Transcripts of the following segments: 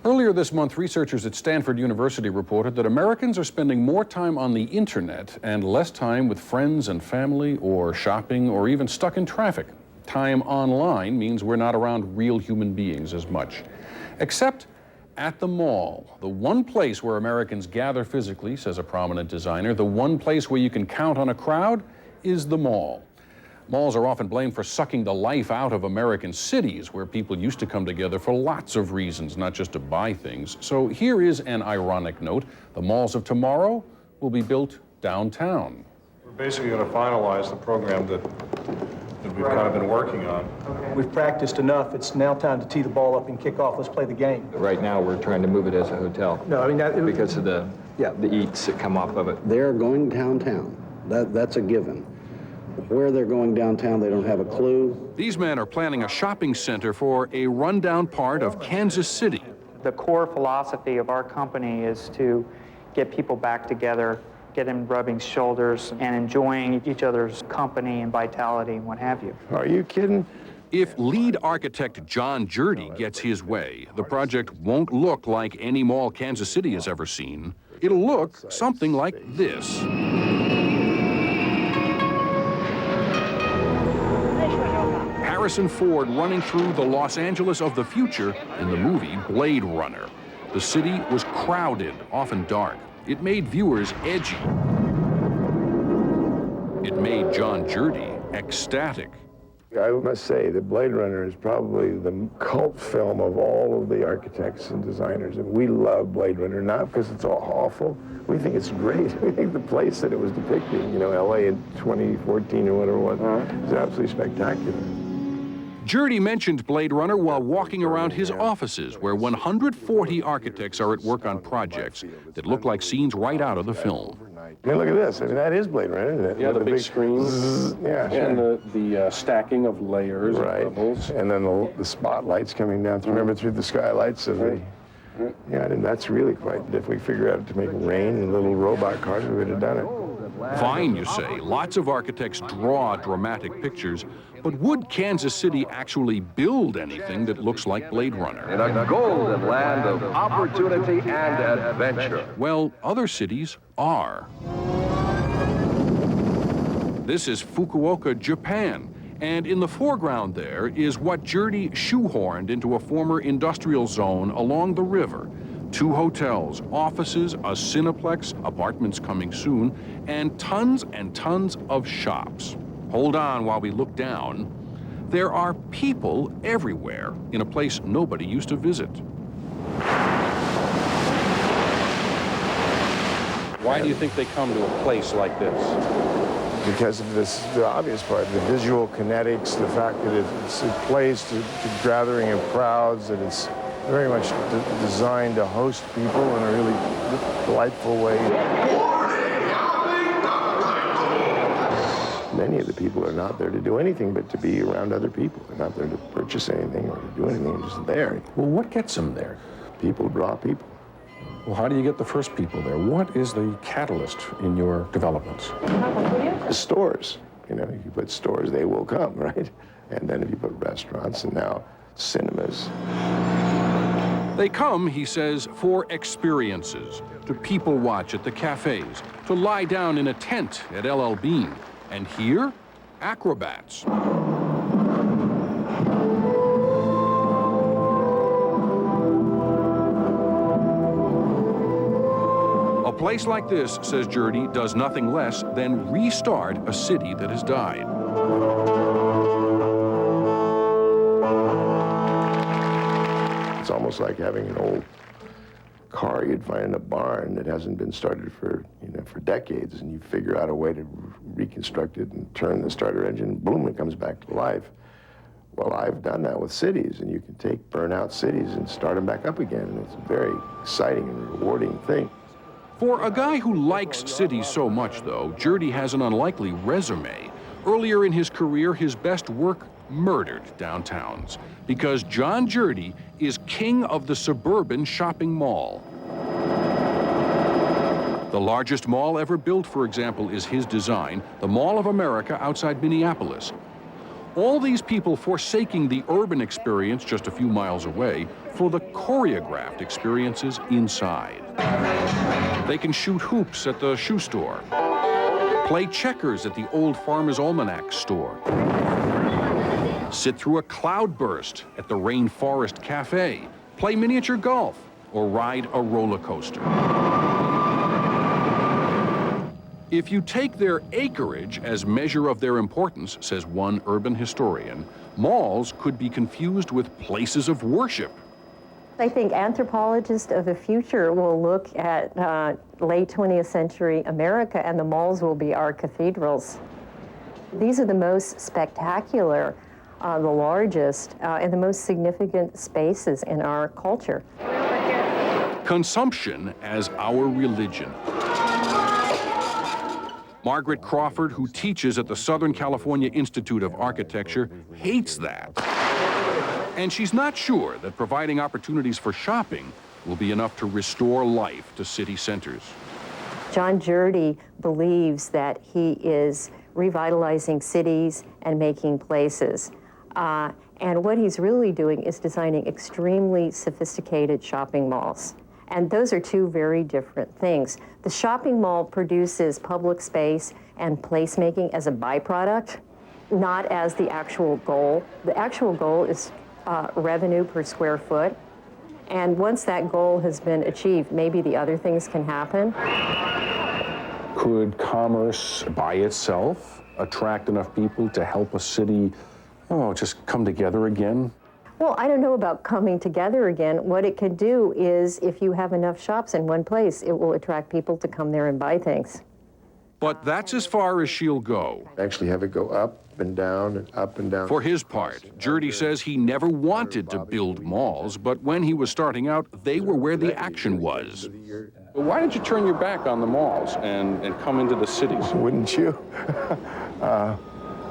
Earlier this month, researchers at Stanford University reported that Americans are spending more time on the internet and less time with friends and family, or shopping, or even stuck in traffic. Time online means we're not around real human beings as much. Except at the mall, the one place where Americans gather physically, says a prominent designer, the one place where you can count on a crowd is the mall. Malls are often blamed for sucking the life out of American cities, where people used to come together for lots of reasons, not just to buy things. So here is an ironic note. The malls of tomorrow will be built downtown. We're basically going to finalize the program that we've kind of been working on. Okay. We've practiced enough. It's now time to tee the ball up and kick off. Let's play the game. Right now, we're trying to move it as a hotel. No, I mean, because of the eats that come off of it. They're going downtown. That's a given. Where they're going downtown, they don't have a clue. These men are planning a shopping center for a rundown part of Kansas City. The core philosophy of our company is to get people back together, get them rubbing shoulders and enjoying each other's company and vitality and what have you. Are you kidding? If lead architect John Jurdy gets his way, the project won't look like any mall Kansas City has ever seen. It'll look something like this. Harrison Ford running through the Los Angeles of the future in the movie Blade Runner. The city was crowded, often dark. It made viewers edgy. It made John Jurdy ecstatic. I must say that Blade Runner is probably the cult film of all of the architects and designers. And we love Blade Runner, not because it's all awful. We think it's great. We think the place that it was depicting, you know, LA in 2014 or whatever it was, is absolutely spectacular. Jurdy mentioned Blade Runner while walking around his offices, where 140 architects are at work on projects that look like scenes right out of the film. I mean, look at this. I mean, that is Blade Runner, isn't it? Yeah, the big screens. Yeah, sure. And the stacking of layers right. and levels. And then the spotlights coming down through, remember, through the skylights of the... Yeah, and that's really quite, if we figure out to make rain and little robot cars, we would have done it. Fine, you say. Lots of architects draw dramatic pictures, but would Kansas City actually build anything that looks like Blade Runner? In a golden land of opportunity and adventure. Well, other cities are. This is Fukuoka, Japan, and in the foreground there is what Jurdy shoehorned into a former industrial zone along the river. 2 hotels, offices, a cineplex, apartments coming soon, and tons of shops. Hold on while we look down. There are people everywhere in a place nobody used to visit. Why do you think they come to a place like this? Because of this, the obvious part, the visual kinetics, the fact that it's a place to gathering of crowds, that it's very much designed to host people in a really delightful way. Many of the people are not there to do anything but to be around other people. They're not there to purchase anything or to do anything, they're just there. Well, what gets them there? People draw people. Well, how do you get the first people there? What is the catalyst in your developments? The stores. You know, you put stores, they will come, right? And then if you put restaurants and now cinemas. They come, he says, for experiences, to people watch at the cafes, to lie down in a tent at LL Bean. And here, acrobats. A place like this, says Jurdy, does nothing less than restart a city that has died. It's almost like having an old car you'd find in a barn that hasn't been started for, for decades, and you figure out a way to reconstruct it and turn the starter engine, boom, it comes back to life. Well, I've done that with cities, and you can take burnt-out cities and start them back up again, and it's a very exciting and rewarding thing. For a guy who likes cities so much, though, Jurdy has an unlikely resume. Earlier in his career, his best work murdered downtowns, because John Jurdy is king of the suburban shopping mall. The largest mall ever built, for example, is his design, the Mall of America outside Minneapolis. All these people forsaking the urban experience just a few miles away for the choreographed experiences inside. They can shoot hoops at the shoe store, play checkers at the old Farmer's Almanac store, sit through a cloudburst at the Rainforest Cafe, play miniature golf, or ride a roller coaster. If you take their acreage as measure of their importance, says one urban historian, malls could be confused with places of worship. I think anthropologists of the future will look at late 20th century America, and the malls will be our cathedrals. These are the most spectacular, the largest, and the most significant spaces in our culture. Consumption as our religion. Margaret Crawford, who teaches at the Southern California Institute of Architecture, hates that. And she's not sure that providing opportunities for shopping will be enough to restore life to city centers. John Jurdy believes that he is revitalizing cities and making places. And what he's really doing is designing extremely sophisticated shopping malls. And those are two very different things. The shopping mall produces public space and placemaking as a byproduct, not as the actual goal. The actual goal is revenue per square foot. And once that goal has been achieved, maybe the other things can happen. Could commerce by itself attract enough people to help a city, just come together again? Well, I don't know about coming together again. What it could do is, if you have enough shops in one place, it will attract people to come there and buy things. But that's as far as she'll go. Actually have it go up and down and up and down. For his part, Jurdy says he never wanted to build malls, but when he was starting out, they were where the action was. But why did you turn your back on the malls and come into the cities? Wouldn't you?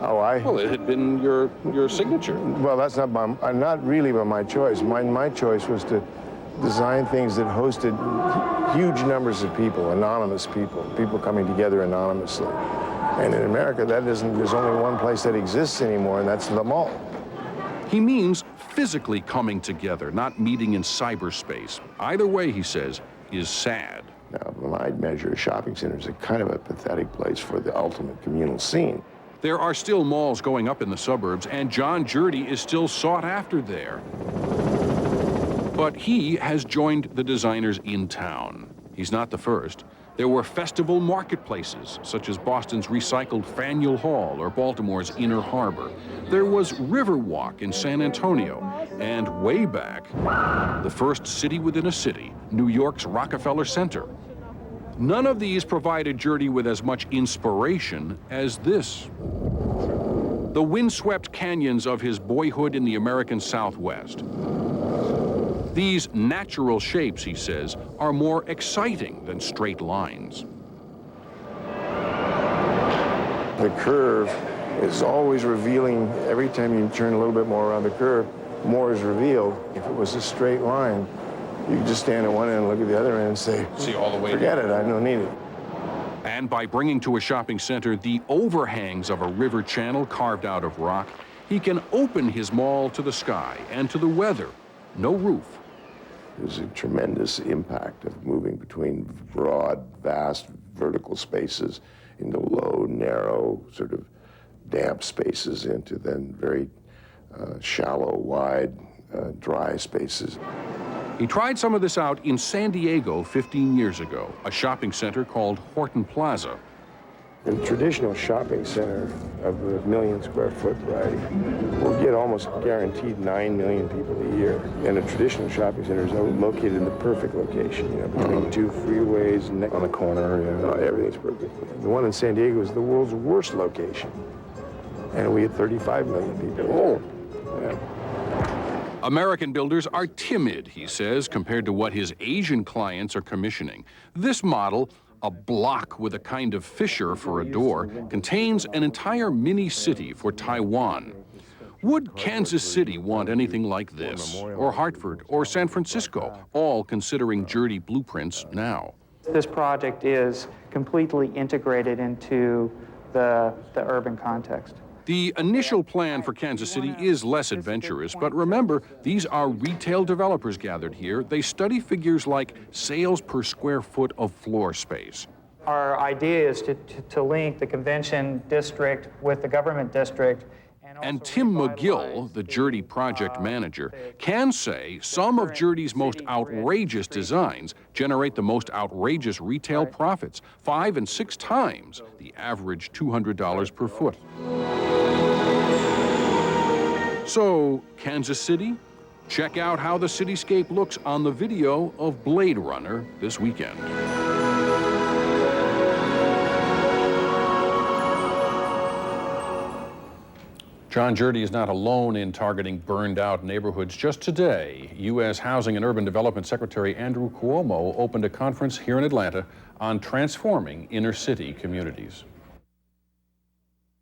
Well, it had been your signature. Well, that's not really by my choice. My choice was to design things that hosted huge numbers of people, anonymous people coming together anonymously. And in America, there's only one place that exists anymore, and that's the mall. He means physically coming together, not meeting in cyberspace. Either way, he says, is sad. Now, my measure of shopping centers are kind of a pathetic place for the ultimate communal scene. There are still malls going up in the suburbs, and John Jurdy is still sought after there. But he has joined the designers in town. He's not the first. There were festival marketplaces, such as Boston's recycled Faneuil Hall or Baltimore's Inner Harbor. There was Riverwalk in San Antonio, and way back, the first city within a city, New York's Rockefeller Center. None of these provided Jurdy with as much inspiration as this. The windswept canyons of his boyhood in the American Southwest. These natural shapes, he says, are more exciting than straight lines. The curve is always revealing. Every time you turn a little bit more around the curve, more is revealed. If it was a straight line, you could just stand at one end and look at the other end and say, See all the way forget it, I don't need it. And by bringing to a shopping center the overhangs of a river channel carved out of rock, he can open his mall to the sky and to the weather. No roof. There's a tremendous impact of moving between broad, vast, vertical spaces into low, narrow, sort of damp spaces into then very shallow, wide, dry spaces. He tried some of this out in San Diego 15 years ago, a shopping center called Horton Plaza. A traditional shopping center of a 1 million square foot variety will get almost guaranteed 9 million people a year. And a traditional shopping center is located in the perfect location, between two freeways, on the corner, everything's perfect. The one in San Diego is the world's worst location. And we had 35 million people. Yeah. American builders are timid, he says, compared to what his Asian clients are commissioning. This model, a block with a kind of fissure for a door, contains an entire mini-city for Taiwan. Would Kansas City want anything like this? Or Hartford, or San Francisco, all considering Jurdy blueprints now? This project is completely integrated into the urban context. The initial plan for Kansas City is less adventurous, but remember, these are retail developers gathered here. They study figures like sales per square foot of floor space. Our idea is to link the convention district with the government district. And Tim McGill, the Jurdy project manager, can say some of Jurdy's most outrageous designs generate the most outrageous retail profits, 5 and 6 times the average $200 per foot. So, Kansas City, check out how the cityscape looks on the video of Blade Runner this weekend. John Jurdy is not alone in targeting burned-out neighborhoods. Just today, U.S. Housing and Urban Development Secretary Andrew Cuomo opened a conference here in Atlanta on transforming inner-city communities.